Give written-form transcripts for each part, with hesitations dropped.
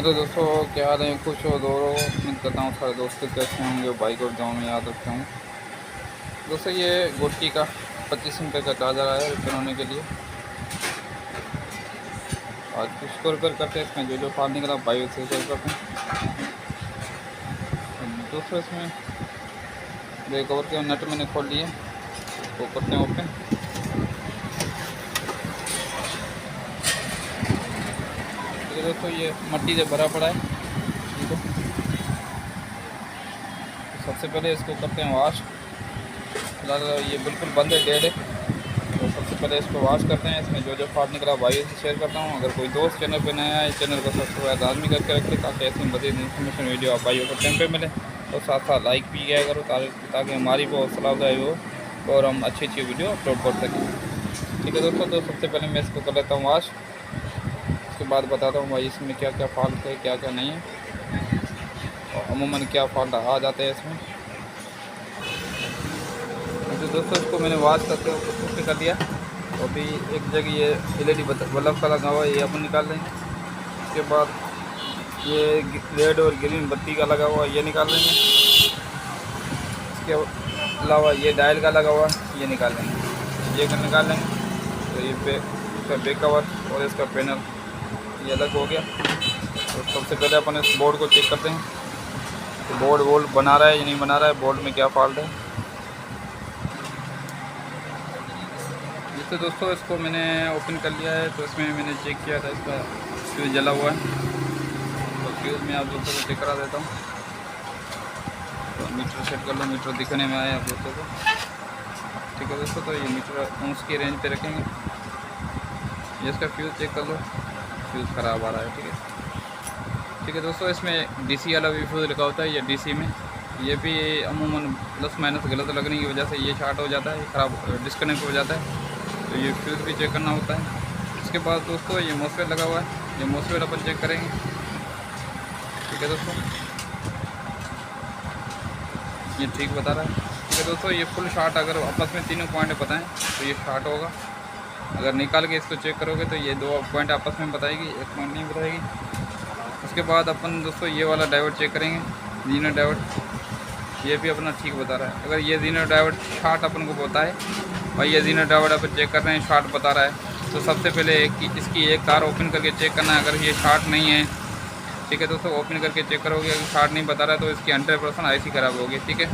तो दोस्तों क्या हाल है, खुश हो दोनों। उम्मीद करता हूँ सारे दोस्त कैसे होंगे, भाई को गाँव में याद रखता हूँ। दोस्तों ये गोटी का 25 रुपये का चार्जर आया रिपेयर होने के लिए। आज इसको रिपेयर करते हैं, इसमें जो जो फाल्ट निकला भाई से शेयर करते हैं। दोस्तों इसमें जो कवर के नट मैंने खोल लिए, वो करते हैं ओपन। तो दोस्तों ये मट्टी से भरा पड़ा है, देखो। सबसे पहले इसको करते हैं वॉश। फिलहाल ये बिल्कुल बंद है, डेड है। तो सबसे पहले इसको वॉश करते हैं। इसमें जो जो फाल्ट निकला भाई से शेयर करता हूँ। अगर कोई दोस्त चैनल पे नया है, चैनल को सब्सक्राइब लाजमी करके रखें ताकि ऐसी मज़ीद इन्फॉर्मेशन वीडियो आप भाइयों को टाइम पे मिले। और साथ साथ लाइक भी किया करो ताकि हमारी बहुत सलाह हो और हम अच्छी अच्छी वीडियो अपलोड कर सकें। ठीक है दोस्तों, तो सबसे पहले मैं इसको कर लेता हूँ वॉश। उसके बाद बताता हूँ भाई इसमें क्या क्या फॉल्ट है, क्या क्या नहीं है, और अमूमन क्या फॉल्ट आ जाते हैं इसमें। तो दोस्तों इसको मैंने वॉश करके उसको कर दिया। तो अभी एक जगह ये LED बल्ब का लगा हुआ है, ये अपन निकाल लेंगे। उसके बाद ये रेड और ग्रीन बत्ती का लगा हुआ है, ये निकाल लेंगे। इसके अलावा ये डायल का लगा हुआ है, ये निकाल लेंगे। ये निकाल लेंगे। तो ये इसका बैक कवर और इसका पैनल ये अलग हो गया। तो सबसे पहले अपन इस बोर्ड को चेक करते हैं कि बोर्ड बना रहा है या नहीं बना रहा है, बोर्ड में क्या फॉल्ट है। तो दोस्तों इसको मैंने ओपन कर लिया है। तो इसमें मैंने चेक किया था, इसका फ्यूज़ जला हुआ है। तो फ्यूज़ में आप दोस्तों को चेक करा देता हूँ। तो मीटर सेट कर लो, मीटर दिखने में आया आप दोस्तों को। ठीक है दोस्तों, तो ये मीटर उसकी रेंज पे रखेंगे। ये इसका फ्यूज़ चेक कर लो, फ्यूज़ ख़राब आ रहा है। ठीक है दोस्तों, इसमें DC वाला भी फ्यूज़ लगा होता है। ये DC में ये भी अमूमन प्लस माइनस गलत लगने की वजह से ये शार्ट हो जाता है, ख़राब डिस्कनेक्ट हो जाता है। तो ये फ्यूज़ भी चेक करना होता है। उसके बाद दोस्तों ये मॉसफेट लगा हुआ है, ये मॉसफेट अपन चेक करेंगे। ठीक है दोस्तों, ये ठीक बता रहा है। ठीक है दोस्तों, ये फुल शॉर्ट अगर आपस में तीनों पॉइंट बताएं तो ये शॉर्ट होगा। अगर निकाल के इसको चेक करोगे तो ये दो पॉइंट आपस में बताएगी, एक पॉइंट नहीं बताएगी। उसके बाद अपन दोस्तों ये वाला डायोड चेक करेंगे, जीनो डायोड। ये भी अपना ठीक बता रहा है। अगर ये जीनो डायोड शॉर्ट अपन को बताए, भाई ये जीनो डायोड अपन चेक कर रहे हैं शॉर्ट बता रहा है, तो सबसे पहले इसकी एक तार ओपन करके चेक करना है। अगर ये शॉर्ट नहीं है, ठीक है दोस्तों, ओपन करके चेक करोगे। अगर शॉर्ट नहीं बता रहा है तो इसकी 100% IC ख़राब होगी। ठीक है,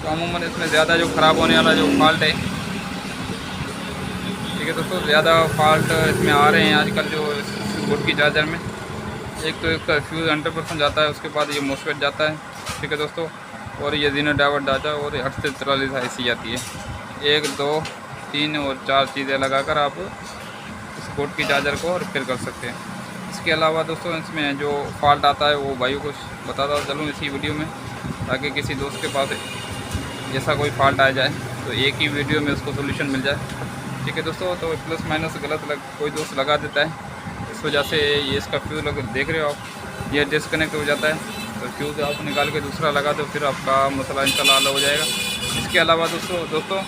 तो अमूमन इसमें ज़्यादा जो ख़राब होने वाला जो फॉल्ट है, ठीक है दोस्तों, ज़्यादा फॉल्ट इसमें आ रहे हैं आजकल जो बोर्ड की चार्जर में। एक तो इसका फ्यूज़ 100% जाता है, उसके बाद ये मॉसफेट जाता है। ठीक है दोस्तों, और ये जीनो डायोड जाता है, और 8 से 43 IC जाती है। 1 2 3 और 4 चीज़ें लगाकर आप इस बोर्ड की चार्जर को रिपेयर कर सकते हैं। इसके अलावा दोस्तों इसमें जो फॉल्ट आता है वो भाइयों को बताता चलूँ इसी वीडियो में, ताकि किसी दोस्त के पास जैसा कोई फॉल्ट आ जाए तो एक ही वीडियो में उसको सोल्यूशन मिल जाए। ठीक है दोस्तों, तो प्लस माइनस गलत कोई दोस्त लगा देता है, इस वजह से ये इसका फ्यूज़ देख रहे हो आप, ये डिस्कनेक्ट हो जाता है। तो फ्यूज़ आप निकाल के दूसरा लगा दो, फिर आपका मसला इंशाल्लाह हल हो जाएगा। इसके अलावा दोस्तों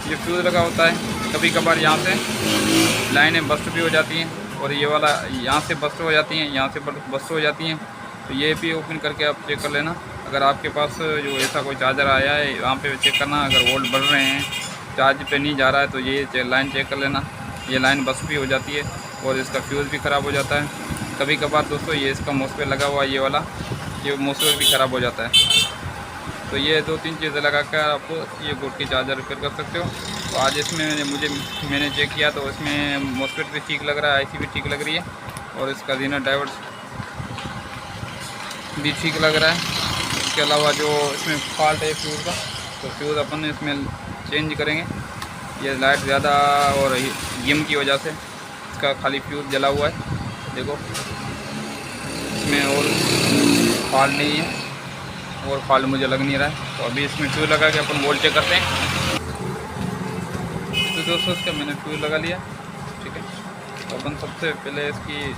ये फ्यूज़ लगा होता है, कभी कभार यहाँ से लाइनें बस्ट भी हो जाती हैं, और ये वाला यहाँ से बस्ट हो जाती हैं, यहाँ से बस्ट हो जाती हैं। तो ये भी ओपन करके आप चेक कर लेना। अगर आपके पास जो ऐसा कोई चार्जर आया है, यहाँ पे चेक करना। अगर वोल्ट बढ़ रहे हैं, चार्ज पे नहीं जा रहा है, तो ये लाइन चेक कर लेना। ये लाइन बस्ट भी हो जाती है और इसका फ्यूज़ भी ख़राब हो जाता है। कभी कभार दोस्तों ये इसका मॉसफेट लगा हुआ है, ये वाला, ये मॉसफेट भी ख़राब हो जाता है। तो ये 2-3 चीज़ें लगा कर आप ये बोर्ड की चार्जर रिपेयर कर सकते हो। तो आज इसमें मैंने चेक किया तो इसमें मॉसफेट भी ठीक लग रहा है, IC भी ठीक लग रही है, और इसका जीनो डायोड भी ठीक लग रहा है। इसके अलावा जो इसमें फॉल्ट है फ्यूज़ का, तो फ्यूज़ अपन इसमें चेंज करेंगे। ये लाइट ज़्यादा और गेम की वजह से इसका खाली फ्यूज़ जला हुआ है, देखो इसमें और फॉल्ट नहीं है, और फॉल्ट मुझे लग नहीं रहा है। तो अभी इसमें फ्यूज़ लगा के अपन वोल्ट चेक करते हैं। तो दोस्तों इसका मैंने फ्यूज़ लगा लिया। ठीक है, तो अपन सबसे पहले इसकी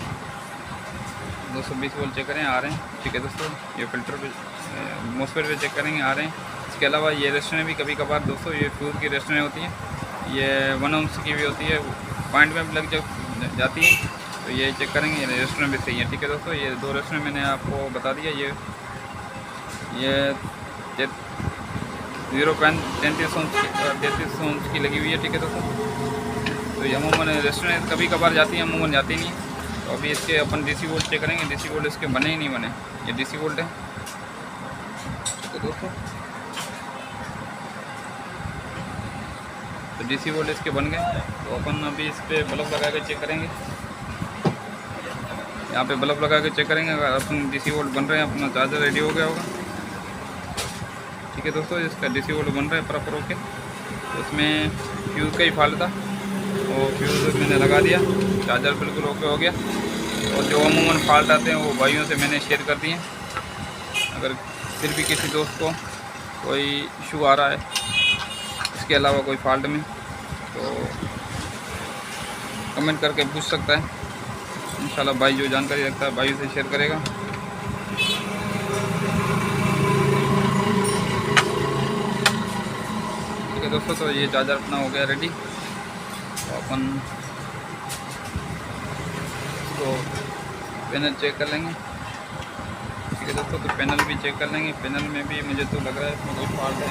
220 वोल्ट चेक करें, आ रहे हैं। ठीक है दोस्तों, ये फिल्टर पे मॉसफेट पे चेक करेंगे, आ रहे हैं। इसके अलावा ये रेस्टरें भी कभी कभार दोस्तों, ये फ्यूज़ की रेस्टरें होती हैं, ये 1 ओम्स की भी होती है, पॉइंट में भी लग जाती है। तो ये चेक करेंगे। रेस्टोरेंट भी सही है। ठीक है दोस्तों, ये 2 रेस्टोरेंट मैंने आपको बता दिया। ये 0.33 ओंस की लगी हुई है। ठीक है दोस्तों, तो ये अमूमन रेस्टोरेंट कभी कभार जाती है, अमूमन जाती नहीं। तो अभी इसके अपन डीसी वोल्ट चेक करेंगे। डीसी वोल्ट इसके बने ही नहीं बने, ये डीसी वोल्ट है। ठीक है दोस्तों, तो डीसी वोल्ट इसके बन गए। तो अपन अभी इस पर बल्ब लगा के चेक करेंगे। यहाँ पे बल्ब लगा के चेक करेंगे। अगर अपन डीसी वोल्ट बन रहे हैं, अपना चार्जर रेडी हो गया होगा। ठीक है दोस्तों, इसका डीसी वोल्ट बन रहा है प्रॉपर ओके। तो इसमें फ्यूज़ का ही फॉल्ट था, वो फ्यूज़ मैंने लगा दिया, चार्जर बिल्कुल ओके हो गया। और जो अमूमन फॉल्ट आते हैं वो भाइयों से मैंने शेयर कर दिए। अगर फिर भी किसी दोस्त को कोई इशू आ रहा है इसके अलावा कोई फॉल्ट में, तो कमेंट करके पूछ सकता है। इंशाल्लाह भाई जो जानकारी रखता है भाई से शेयर करेगा। ठीक है दोस्तों, तो ये चार्जर अपना हो गया रेडी। तो अपन इसको पैनल चेक कर लेंगे। ठीक है दोस्तों, तो पैनल भी चेक कर लेंगे। पैनल में भी मुझे तो लग रहा है इसमें कोई फॉल्ट है।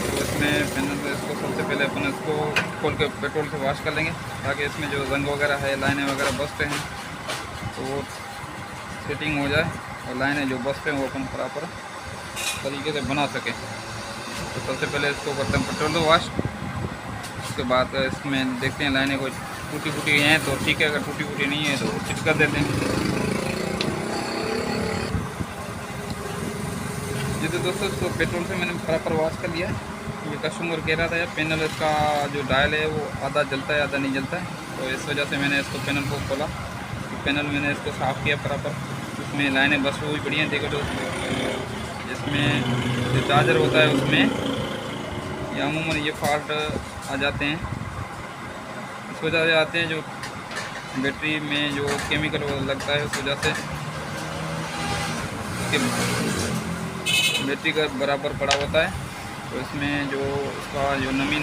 तो इसमें पैनल में इसको सबसे पहले अपन इसको खोल के पेट्रोल से वॉश कर लेंगे, ताकि इसमें जो रंग वगैरह है, लाइनें वगैरह बसते हैं, तो वो सेटिंग हो जाए और लाइनें जो बसते हैं वो अपन प्रॉपर तरीके से बना सकें। तो सबसे पहले इसको करते हैं पेट्रोल वॉश। उसके बाद इसमें देखते हैं लाइनें कोई टूटी फूटी हैं तो ठीक है, अगर टूटी फूटी नहीं है तो फिट कर देते हैं। जी तो दोस्तों, इसको पेट्रोल से मैंने प्रॉपर वॉश कर लिया है। ये कस्टमर कह रहा था यार पैनल इसका जो डायल है वो आधा जलता है आधा नहीं जलता है, तो इस वजह से मैंने इसको पैनल को खोला। तो पैनल मैंने इसको साफ़ किया प्रॉपर, उसमें लाइनें बस हुई बढ़िया। देखो दोस्तों, इसमें जो चार्जर होता है उसमें ये अमूमन ये फॉल्ट आ जाते हैं। इस वजह से आते हैं जो बैटरी में जो केमिकल लगता है, उस वजह से बैटरी का बराबर पड़ा होता है। तो इसमें जो उसका जो नमी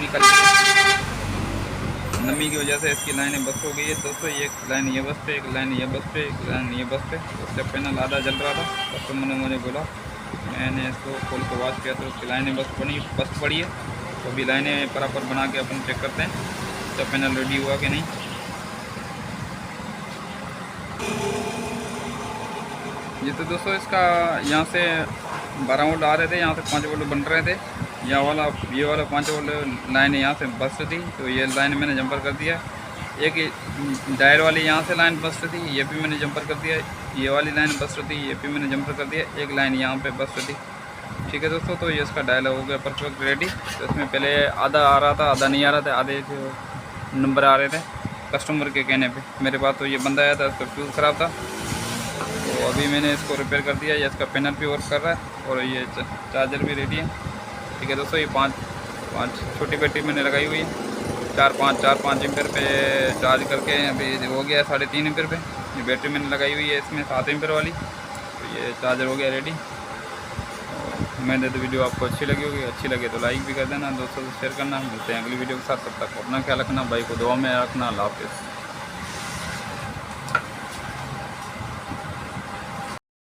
नमी की वजह से इसकी लाइनें बस्ट हो गई है दोस्तों। एक लाइन ये बस पे, एक लाइन ये बस पे, एक लाइन ये बस पे। उससे पैनल आधा जल रहा था, कस्टमर ने मुझे बोला, मैंने इसको खोल के वॉश किया तो उसकी लाइनें बस पड़ी है। तो अभी लाइनें बराबर बना के अपन चेक करते हैं जब पैनल रेडी हुआ कि नहीं। ये तो दोस्तों, इसका यहाँ से 12 वोल्ट आ रहे थे, यहाँ से 5 वोल्ट बन रहे थे। ये वाला 5 वोल्ट लाइन यहाँ से बस्ट थी, तो ये लाइन मैंने जंपर कर दिया। एक डायल वाली यहाँ से लाइन बस्ट थी, ये भी मैंने जंपर कर दिया। ये वाली लाइन बस्ट थी, ये भी मैंने जंपर कर दिया। एक लाइन यहाँ पे बस्ट थी। ठीक है दोस्तों, तो ये इसका डायल हो गया परफेक्ट रेडी। तो इसमें पहले आधा आ रहा था, आधा नहीं आ रहा था, आधे जो नंबर आ रहे थे कस्टमर के कहने पे। मेरे पास तो ये बंदा आया था, इसका फ्यूज़ ख़राब था, तो अभी मैंने इसको रिपेयर कर दिया। ये इसका पैनल भी वर्क कर रहा है और ये चार्जर भी रेडी है। ठीक है दोस्तों, ये पाँच छोटी बैटरी मैंने लगाई हुई है। 4-5 एम्पेयर पे चार्ज करके अभी हो गया 3.5 एम्पेयर पे। ये बैटरी मैंने लगाई हुई है इसमें 7 एम्पेयर वाली। तो ये चार्जर हो गया रेडी। उम्मीद है तो वीडियो आपको अच्छी लगी होगी। अच्छी लगे तो लाइक भी कर देना, दोस्तों से शेयर करना। मिलते हैं अगली वीडियो के साथ, तब तक अपना ख्याल रखना, भाई को दुआ में रखना। अल्लाह हाफ़िज़।